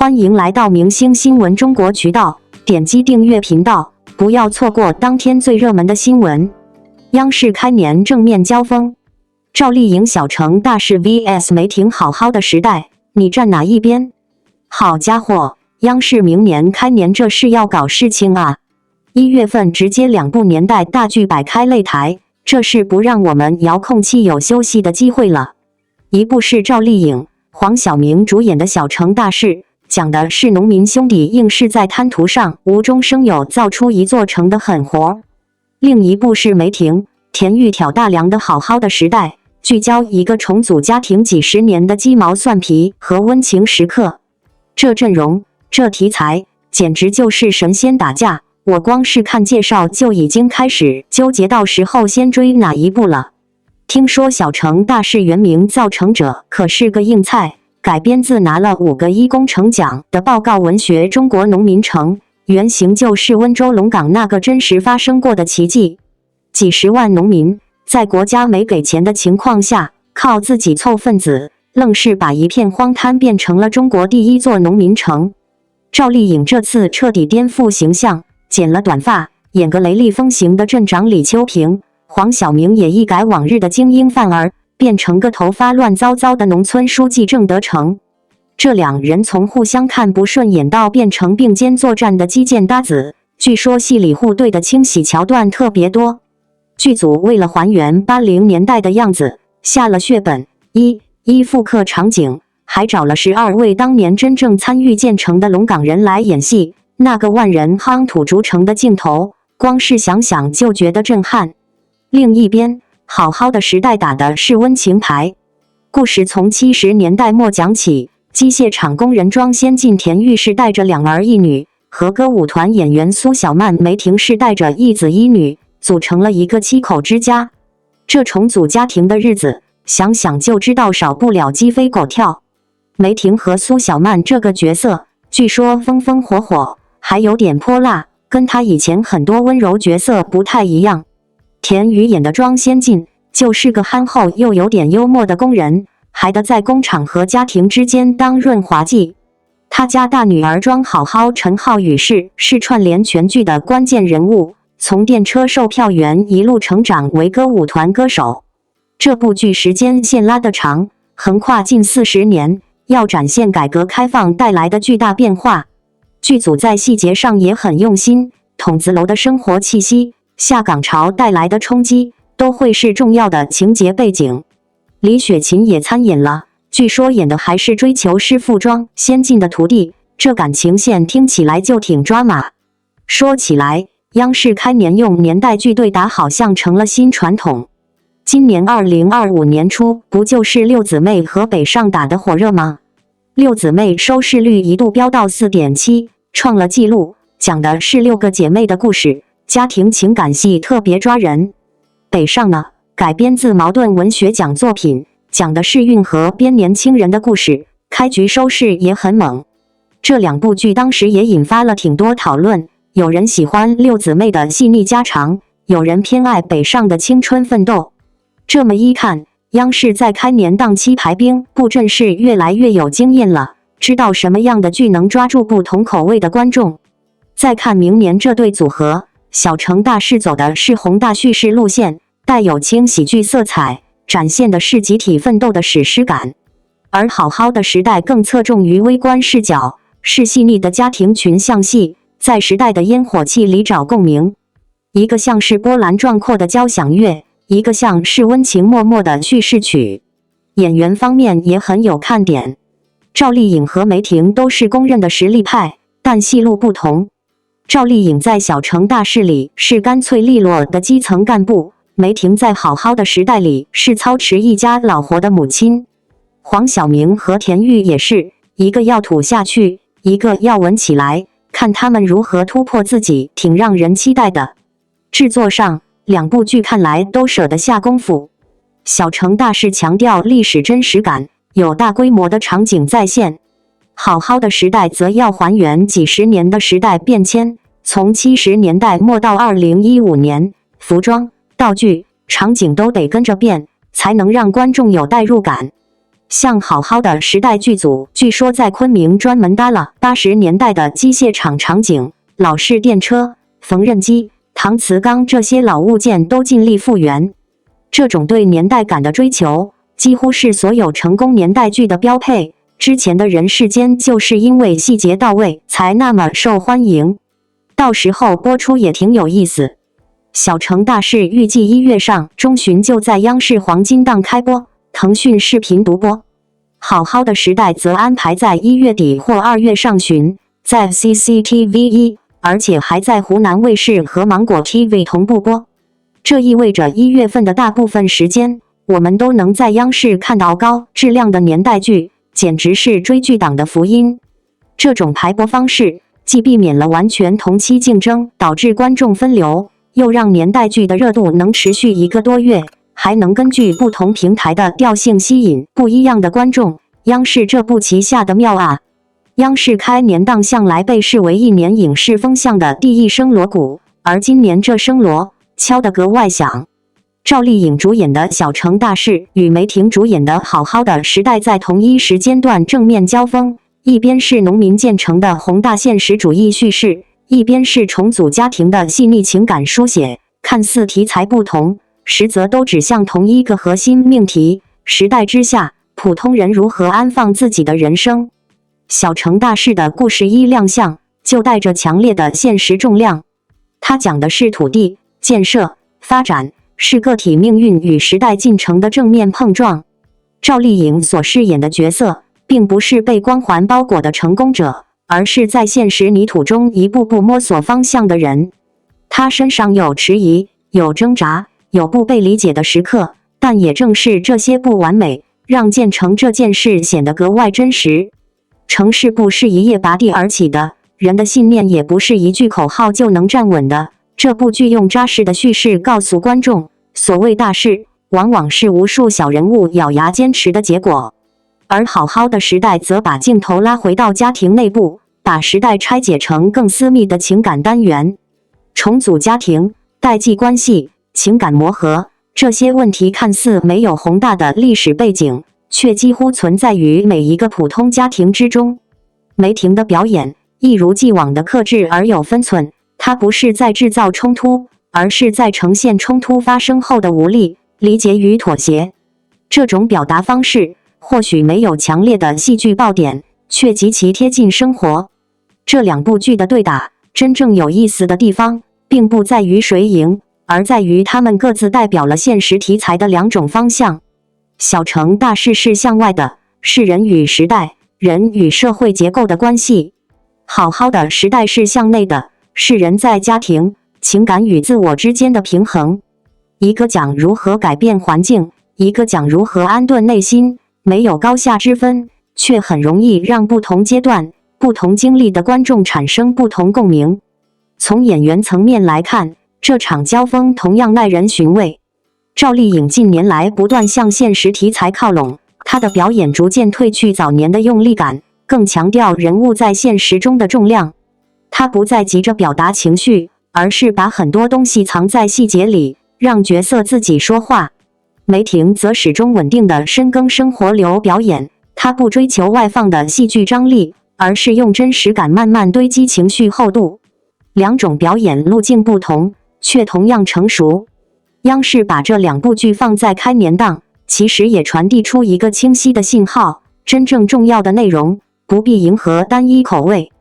欢迎来到明星新闻中国渠道，点击订阅频道，不要错过当天最热门的新闻。央视开年正面交锋，赵丽颖小城大事 vs 梅婷好好的时代，你站哪一边？好家伙，央视明年开年这是要搞事情啊！1月份直接2部年代大剧摆开擂台，这是不让我们遥控器有休息的机会了。一部是赵丽颖、黄晓明主演的《小城大事》，讲的是农民兄弟硬是在滩涂上无中生有造出一座城的狠活。另一部是梅婷、田玉挑大梁的好好的时代，聚焦一个重组家庭几十年的鸡毛蒜皮和温情时刻。这阵容，这题材，简直就是神仙打架。我光是看介绍就已经开始纠结到时候先追哪一部了。听说《小城大事》原名《造城者》可是个硬菜，改编自拿了5个1工程奖的报告文学《中国农民城》，原型就是温州龙岗那个真实发生过的奇迹。几十万农民在国家没给钱的情况下，靠自己凑份子，愣是把一片荒滩变成了中国第1座农民城。赵丽颖这次彻底颠覆形象，剪了短发，演个雷厉风行的镇长李秋平。黄晓明也一改往日的精英范儿，变成个头发乱糟糟的农村书记郑德成。这两人从互相看不顺眼到变成并肩作战的基建搭子，据说戏里互怼的清洗桥段特别多。剧组为了还原80年代的样子，下了血本，一复刻场景，还找了12位当年真正参与建成的龙岗人来演戏。那个万人夯土筑城的镜头，光是想想就觉得震撼。另一边，好好的时代打的是温情牌。故事从70年代末讲起，机械厂工人庄先进田玉是带着2儿1女，和歌舞团演员苏小曼梅婷是带着1子1女，组成了一个7口之家。这重组家庭的日子，想想就知道少不了鸡飞狗跳。梅婷和苏小曼这个角色，据说风风火火，还有点泼辣，跟她以前很多温柔角色不太一样。田雨演的庄先进就是个憨厚又有点幽默的工人，还得在工厂和家庭之间当润滑剂。他家大女儿庄好好陈浩宇是串联全剧的关键人物，从电车售票员一路成长为歌舞团歌手。这部剧时间线拉得长，横跨近40年，要展现改革开放带来的巨大变化。剧组在细节上也很用心，筒子楼的生活气息，下岗潮带来的冲击，都会是重要的情节背景。李雪琴也参演了，据说演的还是追求师傅庄先进的徒弟，这感情线听起来就挺抓马。说起来，央视开年用年代剧对打好像成了新传统。今年2025年初，不就是六姊妹和北上打得火热吗？六姊妹收视率一度飙到 4.7， 创了纪录，讲的是6个姐妹的故事。家庭情感戏特别抓人。北上呢，改编自茅盾文学奖作品，讲的是运河边年轻人的故事，开局收视也很猛。这2部剧当时也引发了挺多讨论，有人喜欢六姊妹的细腻家常，有人偏爱北上的青春奋斗。这么一看，央视在开年档期排兵布阵是越来越有经验了，知道什么样的剧能抓住不同口味的观众。再看明年这对组合，小城大事走的是宏大叙事路线，带有轻喜剧色彩，展现的是集体奋斗的史诗感。而好好的时代更侧重于微观视角，是细腻的家庭群像戏，在时代的烟火气里找共鸣。一个像是波澜壮阔的交响乐，一个像是温情脉脉的叙事曲。演员方面也很有看点，赵丽颖和梅婷都是公认的实力派，但戏路不同。赵丽颖在《小城大事》里是干脆利落的基层干部，梅婷在《好好的时代》里是操持一家老活的母亲。黄晓明和田玉也是，一个要土下去，一个要稳起来，看他们如何突破自己，挺让人期待的。制作上，2部剧看来都舍得下功夫。《小城大事》强调历史真实感，有大规模的场景再现。好好的时代则要还原几十年的时代变迁，从70年代末到2015年，服装、道具、场景都得跟着变，才能让观众有代入感。像好好的时代剧组，据说在昆明专门搭了80年代的机械厂场景，老式电车、缝纫机、搪瓷缸这些老物件都尽力复原。这种对年代感的追求，几乎是所有成功年代剧的标配。之前的人世间就是因为细节到位，才那么受欢迎。到时候播出也挺有意思。小城大事预计1月上中旬就在央视黄金档开播，腾讯视频独播。好好的时代则安排在1月底或2月上旬，在 CCTV1，而且还在湖南卫视和芒果 TV 同步播。这意味着1月份的大部分时间，我们都能在央视看到高质量的年代剧，简直是追剧党的福音。这种排播方式既避免了完全同期竞争导致观众分流，又让年代剧的热度能持续1个多月，还能根据不同平台的调性吸引不一样的观众。央视这步棋下的妙啊！央视开年档向来被视为一年影视风向的第一声锣鼓，而今年这声锣敲得格外响。赵丽颖主演的《小城大事》与梅婷主演的《好好的时代》在同一时间段正面交锋，一边是农民建城的宏大现实主义叙事，一边是重组家庭的细腻情感书写。看似题材不同，实则都指向同一个核心命题：时代之下，普通人如何安放自己的人生。小城大事的故事一亮相，就带着强烈的现实重量。它讲的是土地、建设、发展，是个体命运与时代进程的正面碰撞。赵丽颖所饰演的角色，并不是被光环包裹的成功者，而是在现实泥土中一步步摸索方向的人。她身上有迟疑，有挣扎，有不被理解的时刻，但也正是这些不完美，让建成这件事显得格外真实。城市不是一夜拔地而起的，人的信念也不是一句口号就能站稳的。这部剧用扎实的叙事告诉观众，所谓大事，往往是无数小人物咬牙坚持的结果。而好好的时代则把镜头拉回到家庭内部，把时代拆解成更私密的情感单元。重组家庭、代际关系、情感磨合，这些问题看似没有宏大的历史背景，却几乎存在于每一个普通家庭之中。梅婷的表演一如既往的克制而有分寸，她不是在制造冲突，而是在呈现冲突发生后的无力、理解与妥协。这种表达方式或许没有强烈的戏剧爆点，却极其贴近生活。这两部剧的对打，真正有意思的地方，并不在于谁赢，而在于他们各自代表了现实题材的两种方向。小城大事是向外的，是人与时代、人与社会结构的关系；好好的时代是向内的，是人在家庭、情感与自我之间的平衡。一个讲如何改变环境，一个讲如何安顿内心，没有高下之分，却很容易让不同阶段、不同经历的观众产生不同共鸣。从演员层面来看，这场交锋同样耐人寻味。赵丽颖近年来不断向现实题材靠拢，她的表演逐渐褪去早年的用力感，更强调人物在现实中的重量。她不再急着表达情绪，而是把很多东西藏在细节里，让角色自己说话。梅婷则始终稳定的深耕生活流表演，她不追求外放的戏剧张力，而是用真实感慢慢堆积情绪厚度。两种表演路径不同，却同样成熟。央视把这两部剧放在开年档，其实也传递出一个清晰的信号：真正重要的内容不必迎合单一口味。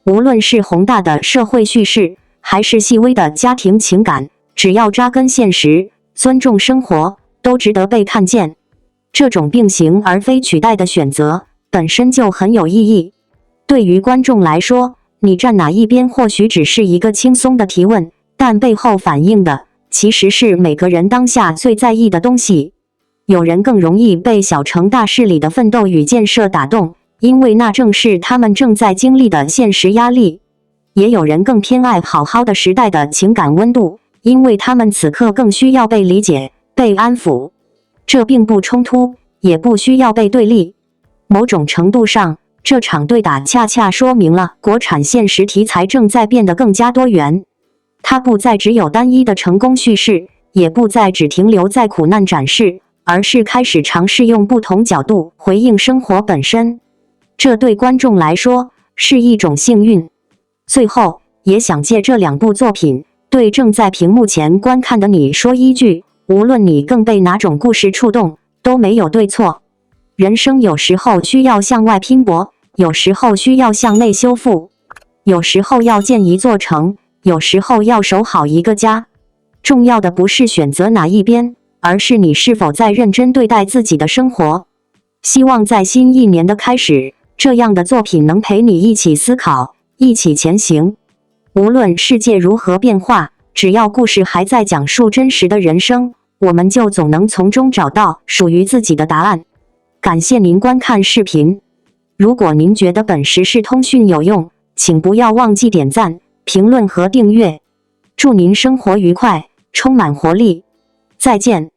无论是宏大的社会叙事，还是细微的家庭情感，只要扎根现实，尊重生活，都值得被看见。这种并行而非取代的选择，本身就很有意义。对于观众来说，你站哪一边或许只是一个轻松的提问，但背后反映的其实是每个人当下最在意的东西。有人更容易被小城大事里的奋斗与建设打动，因为那正是他们正在经历的现实压力。也有人更偏爱好好的时代的情感温度，因为他们此刻更需要被理解、被安抚。这并不冲突，也不需要被对立。某种程度上，这场对打恰恰说明了国产现实题材正在变得更加多元。它不再只有单一的成功叙事，也不再只停留在苦难展示，而是开始尝试用不同角度回应生活本身。这对观众来说是一种幸运。最后，也想借这2部作品，对正在屏幕前观看的你说一句：无论你更被哪种故事触动，都没有对错。人生有时候需要向外拼搏，有时候需要向内修复，有时候要建一座城，有时候要守好一个家。重要的不是选择哪一边，而是你是否在认真对待自己的生活。希望在新一年的开始，这样的作品能陪你一起思考，一起前行。无论世界如何变化，只要故事还在讲述真实的人生，我们就总能从中找到属于自己的答案。感谢您观看视频。如果您觉得本时事通讯有用，请不要忘记点赞、评论和订阅。祝您生活愉快，充满活力。再见。